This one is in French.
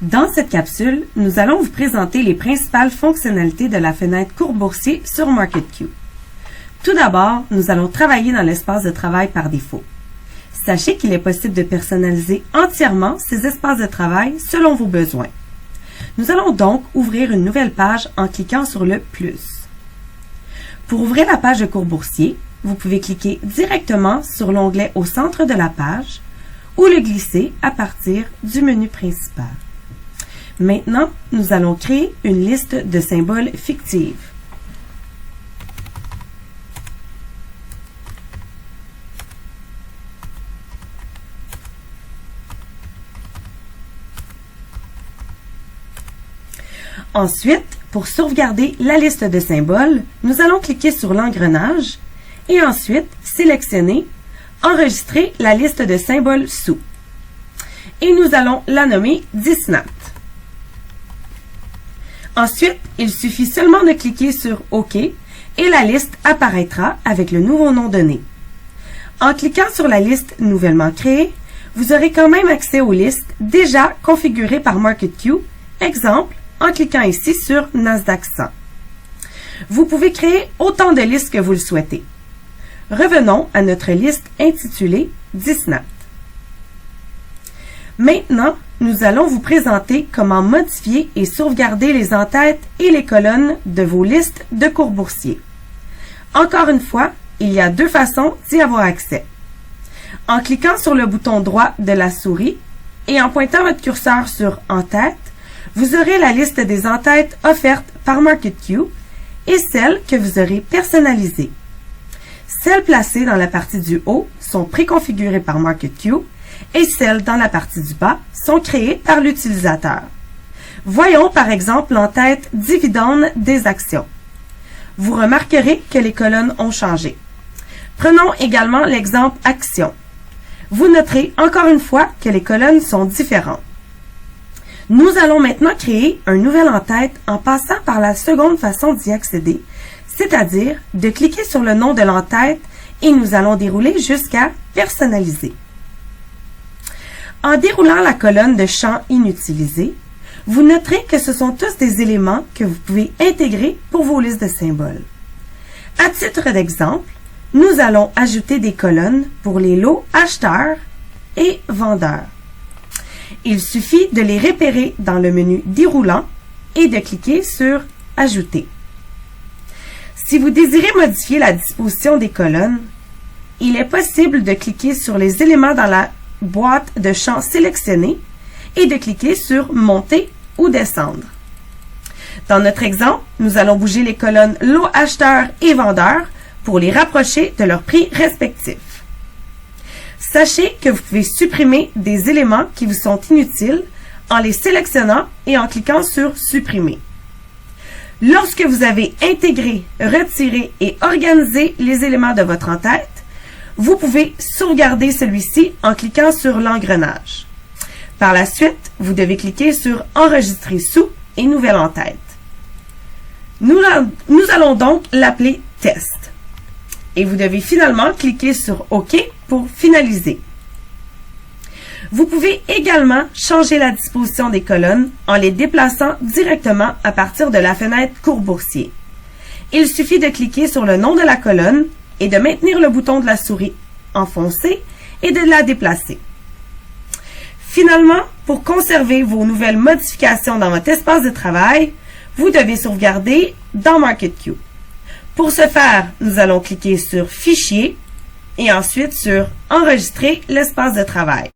Dans cette capsule, nous allons vous présenter les principales fonctionnalités de la fenêtre cours boursier sur MarketQ. Tout d'abord, nous allons travailler dans l'espace de travail par défaut. Sachez qu'il est possible de personnaliser entièrement ces espaces de travail selon vos besoins. Nous allons donc ouvrir une nouvelle page en cliquant sur le « plus ». Pour ouvrir la page de cours boursier, vous pouvez cliquer directement sur l'onglet au centre de la page ou le glisser à partir du menu principal. Maintenant, nous allons créer une liste de symboles fictive. Ensuite, pour sauvegarder la liste de symboles, nous allons cliquer sur l'engrenage et ensuite sélectionner « Enregistrer la liste de symboles sous » et nous allons la nommer Disnat. Ensuite, il suffit seulement de cliquer sur « OK » et la liste apparaîtra avec le nouveau nom donné. En cliquant sur la liste nouvellement créée, vous aurez quand même accès aux listes déjà configurées par MarketQ, exemple, en cliquant ici sur Nasdaq 100. Vous pouvez créer autant de listes que vous le souhaitez. Revenons à notre liste intitulée Disnat. Maintenant, nous allons vous présenter comment modifier et sauvegarder les entêtes et les colonnes de vos listes de cours boursiers. Encore une fois, il y a deux façons d'y avoir accès. En cliquant sur le bouton droit de la souris et en pointant votre curseur sur Entête, vous aurez la liste des entêtes offertes par MarketQ et celles que vous aurez personnalisées. Celles placées dans la partie du haut sont préconfigurées par MarketQ et celles dans la partie du bas sont créées par l'utilisateur. Voyons par exemple l'entête dividende des actions. Vous remarquerez que les colonnes ont changé. Prenons également l'exemple actions. Vous noterez encore une fois que les colonnes sont différentes. Nous allons maintenant créer un nouvel en-tête en passant par la seconde façon d'y accéder, c'est-à-dire de cliquer sur le nom de l'en-tête et nous allons dérouler jusqu'à personnaliser. En déroulant la colonne de champs inutilisés, vous noterez que ce sont tous des éléments que vous pouvez intégrer pour vos listes de symboles. À titre d'exemple, nous allons ajouter des colonnes pour les lots acheteurs et vendeurs. Il suffit de les repérer dans le menu déroulant et de cliquer sur « Ajouter ». Si vous désirez modifier la disposition des colonnes, il est possible de cliquer sur les éléments dans la boîte de champs sélectionnés et de cliquer sur « Monter » ou « Descendre ». Dans notre exemple, nous allons bouger les colonnes « Lots acheteurs » et « vendeurs » pour les rapprocher de leurs prix respectifs. Sachez que vous pouvez supprimer des éléments qui vous sont inutiles en les sélectionnant et en cliquant sur « Supprimer ». Lorsque vous avez intégré, retiré et organisé les éléments de votre en-tête, vous pouvez sauvegarder celui-ci en cliquant sur l'engrenage. Par la suite, vous devez cliquer sur « Enregistrer sous » et « Nouvelle en-tête ». Nous allons donc l'appeler « Test ». Et vous devez finalement cliquer sur « OK » pour finaliser. Vous pouvez également changer la disposition des colonnes en les déplaçant directement à partir de la fenêtre cours boursier. Il suffit de cliquer sur le nom de la colonne et de maintenir le bouton de la souris enfoncé et de la déplacer. Finalement, pour conserver vos nouvelles modifications dans votre espace de travail, vous devez sauvegarder dans MarketQ. Pour ce faire, nous allons cliquer sur « Fichier » et ensuite sur « Enregistrer l'espace de travail ».